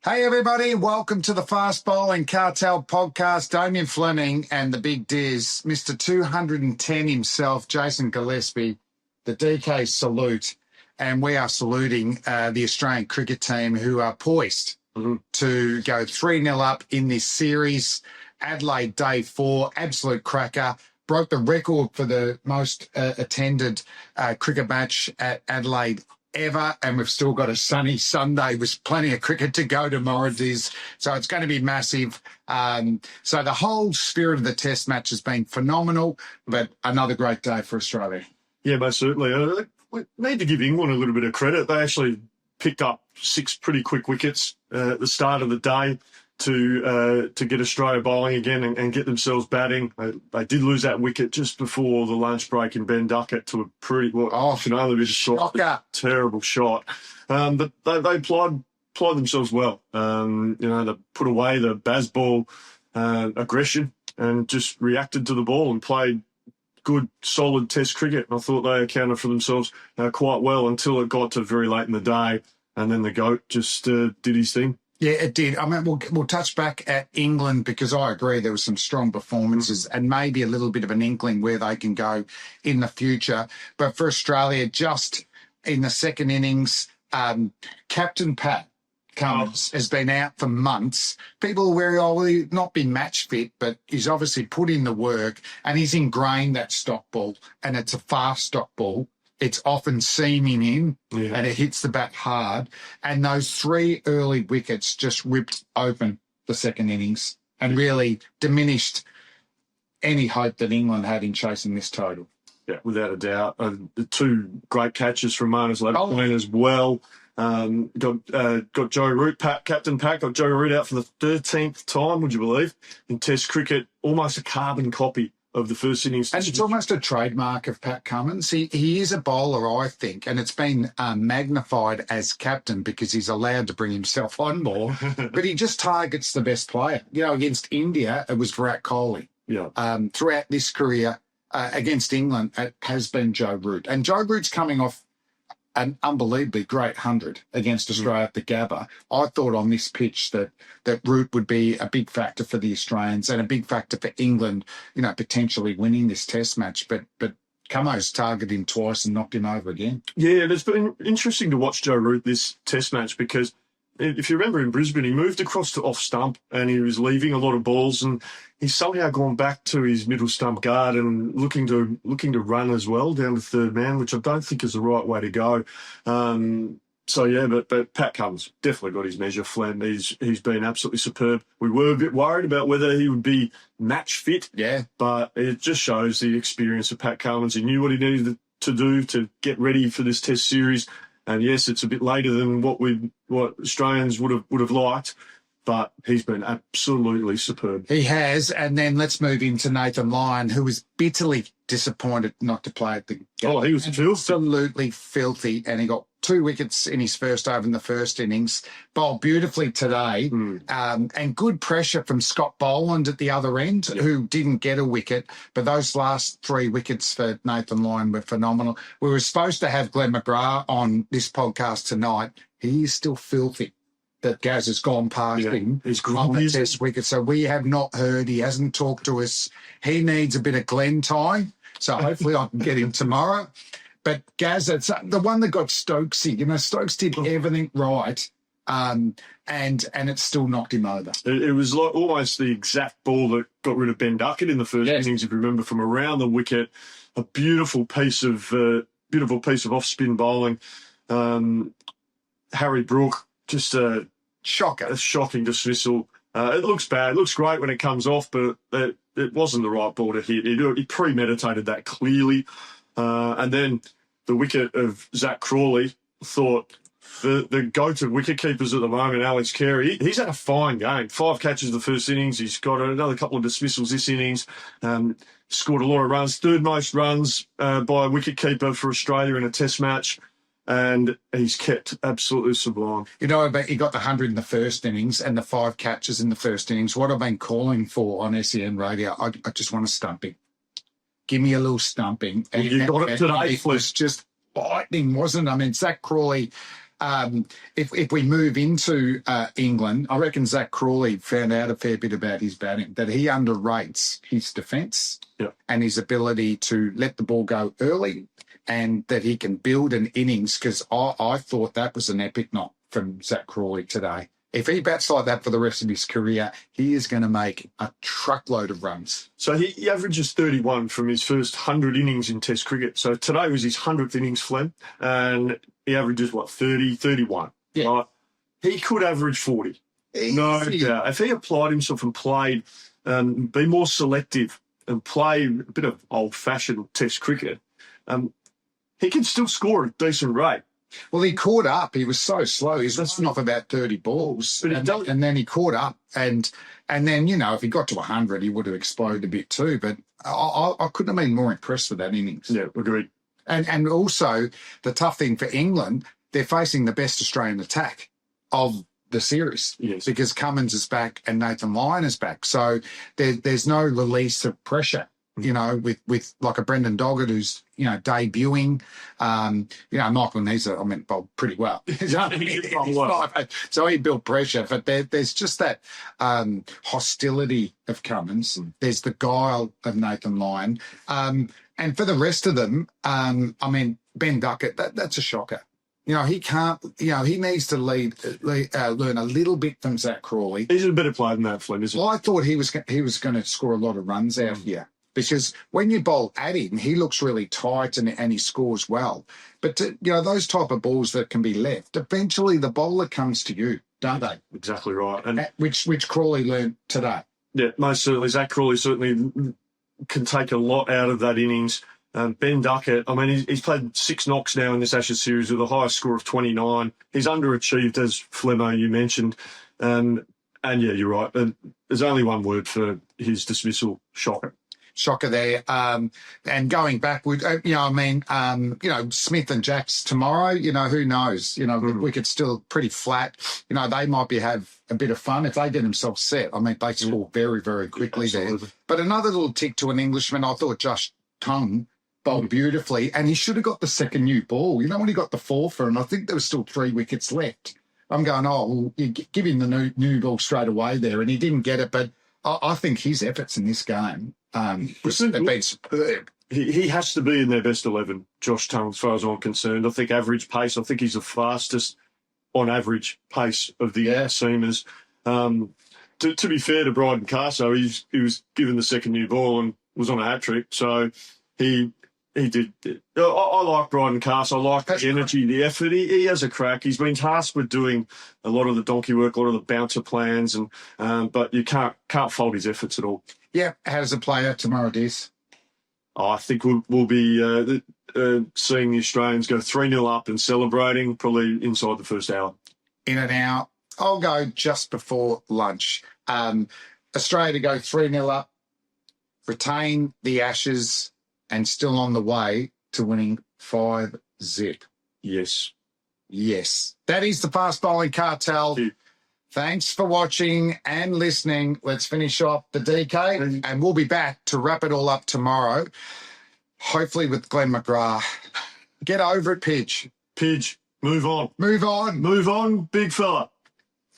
Hey everybody, welcome to the Fast Bowling Cartel podcast. Damien Fleming and the Big Diz, Mr. 210 himself, Jason Gillespie, the DK salute, and we are saluting the Australian cricket team who are poised to go 3-0 up in this series. Adelaide Day 4, absolute cracker. Broke the record for the most attended cricket match at Adelaide ever, and we've still got a sunny Sunday with plenty of cricket to go tomorrow, Diz. So it's going to be massive. So the whole spirit of the test match has been phenomenal, but another great day for Australia. Yeah, most certainly. We need to give England a little bit of credit. They actually picked up 6 pretty quick wickets at the start of the day to get Australia bowling again and get themselves batting. They did lose that wicket just before the lunch break in Ben Duckett to a pretty, can only be a shot, terrible shot. But they applied themselves well. They put away the Bazball aggression and just reacted to the ball and played good, solid test cricket. I thought they accounted for themselves quite well until it got to very late in the day, and then the GOAT just did his thing. Yeah, it did. I mean, we'll touch back at England because I agree there were some strong performances and maybe a little bit of an inkling where they can go in the future. But for Australia, just in the second innings, Captain Pat Cummins has been out for months. People are wary, he's not been match fit, but he's obviously put in the work and he's ingrained that stock ball, and it's a fast stock ball. It's often seaming in and it hits the bat hard. And those 3 early wickets just ripped open the second innings and really diminished any hope that England had in chasing this total. Yeah, without a doubt. The 2 great catches from Marnus Ladder as well. Got Joe Root, Captain Pat got Joe Root out for the 13th time, would you believe, in Test cricket. Almost a carbon copy of the first innings. And it's almost a trademark of Pat Cummins. He is a bowler, I think, and it's been magnified as captain because he's allowed to bring himself on more, but he just targets the best player. Against India, it was Virat Kohli. Yeah. Throughout this career, against England, it has been Joe Root. And Joe Root's coming off an unbelievably great 100 against Australia at the Gabba. I thought on this pitch that Root would be a big factor for the Australians and a big factor for England, potentially winning this test match. But Cummo's targeted him twice and knocked him over again. Yeah, it's been interesting to watch Joe Root this test match because if you remember in Brisbane, he moved across to off stump and he was leaving a lot of balls, and he's somehow gone back to his middle stump guard and looking to run as well down to third man, which I don't think is the right way to go. But Pat Cummins definitely got his measure. Flem, he's been absolutely superb. We were a bit worried about whether he would be match fit, but it just shows the experience of Pat Cummins. He knew what he needed to do to get ready for this Test series. And yes, it's a bit later than what Australians would have liked, but he's been absolutely superb. He has. And then let's move into Nathan Lyon, who was bitterly disappointed not to play at the game. Oh, he was absolutely filthy, and he got 2 wickets in his first over in the first innings. Bowled beautifully today, and good pressure from Scott Boland at the other end, who didn't get a wicket. But those last 3 wickets for Nathan Lyon were phenomenal. We were supposed to have Glenn McGrath on this podcast tonight. He is still filthy that Gaz has gone past him on the test wicket. So we have not heard. He hasn't talked to us. He needs a bit of Glenn time. So hopefully I can get him tomorrow. But Gaz, it's the one that got Stokesy. Stokes did everything right, and it still knocked him over. It was like almost the exact ball that got rid of Ben Duckett in the first innings, if you remember, from around the wicket. A beautiful piece of off-spin bowling. Harry Brook, just a shocking dismissal. It looks bad. It looks great when it comes off, but it wasn't the right ball to hit. He premeditated that clearly. And then the wicket of Zach Crawley, thought the go-to wicket keepers at the moment, Alex Carey, he's had a fine game. 5 catches the first innings. He's got another couple of dismissals this innings. Scored a lot of runs, 3rd most runs by a wicket keeper for Australia in a test match. And he's kept absolutely sublime. But he got the 100 in the first innings and the 5 catches in the first innings. What I've been calling for on SEN radio, I just want to stump him. Give me a little stumping. You got it today. It was just lightning, wasn't it? I mean, Zach Crawley if we move into England, I reckon Zach Crawley found out a fair bit about his batting, that he underrates his defence and his ability to let the ball go early, and that he can build an innings, because I thought that was an epic knock from Zach Crawley today. If he bats like that for the rest of his career, he is going to make a truckload of runs. So he averages 31 from his first 100 innings in Test cricket. So today was his 100th innings, Flem, and he averages, 30, 31. Yeah. Right? He could average 40. Easy. No doubt. If he applied himself and played, be more selective and play a bit of old-fashioned Test cricket, he can still score at a decent rate. Well, he caught up. He was so slow. He was missing off about 30 balls. But and then he caught up. And then, if he got to 100, he would have exploded a bit too. But I couldn't have been more impressed with that innings. Yeah, agreed. And also, the tough thing for England, they're facing the best Australian attack of the series. Yes. Because Cummins is back and Nathan Lyon is back. So there's no release of pressure. With like a Brendan Doggett who's, debuting. Michael Neser, bowled pretty well. So he built pressure, but there's just that hostility of Cummins. There's the guile of Nathan Lyon. And for the rest of them, Ben Duckett, that's a shocker. He can't, he needs to learn a little bit from Zach Crawley. He's a better player than that, Flem, isn't he? Well, I thought he was going to score a lot of runs out here. Because when you bowl at him, he looks really tight and he scores well. But, those type of balls that can be left, eventually the bowler comes to you, don't they? Exactly right. And which Crawley learned today. Yeah, most certainly. Zach Crawley certainly can take a lot out of that innings. Ben Duckett, he's played 6 knocks now in this Ashes series with a highest score of 29. He's underachieved, as Flemo, you mentioned. And yeah, you're right. There's only one word for his dismissal: shocker. Shocker there. And going backward, Smith and Jacks tomorrow, who knows? Wicket's still pretty flat. They might have a bit of fun if they get themselves set. They score very, very quickly there. But another little tick to an Englishman, I thought Josh Tongue bowled beautifully, and he should have got the second new ball. When he got the fourfer, and I think there was still 3 wickets left. I'm going, you give him the new ball straight away there, and he didn't get it. But I think his efforts in this game have been superb. He has to be in their best 11, Josh Tongue, as far as I'm concerned. I think average pace, I think he's the fastest on average pace of the seamers. To be fair to Bryden Carso, he was given the second new ball and was on a hat-trick. So he did. I like Bryden Carso. I like the energy, the effort. He has a crack. He's been tasked with doing a lot of the donkey work, a lot of the bouncer plans, but you can't fault his efforts at all. Yeah, how's a player tomorrow, Diz? I think we'll be seeing the Australians go 3-0 up and celebrating probably inside the first hour. In an hour. I'll go just before lunch. Australia to go 3-0 up, retain the Ashes, and still on the way to winning 5-0. Yes. Yes. That is the Fast Bowling Cartel. Thanks for watching and listening. Let's finish off the DK, and we'll be back to wrap it all up tomorrow, hopefully with Glenn McGrath. Get over it, Pidge. Pidge, move on. Move on. Move on, big fella.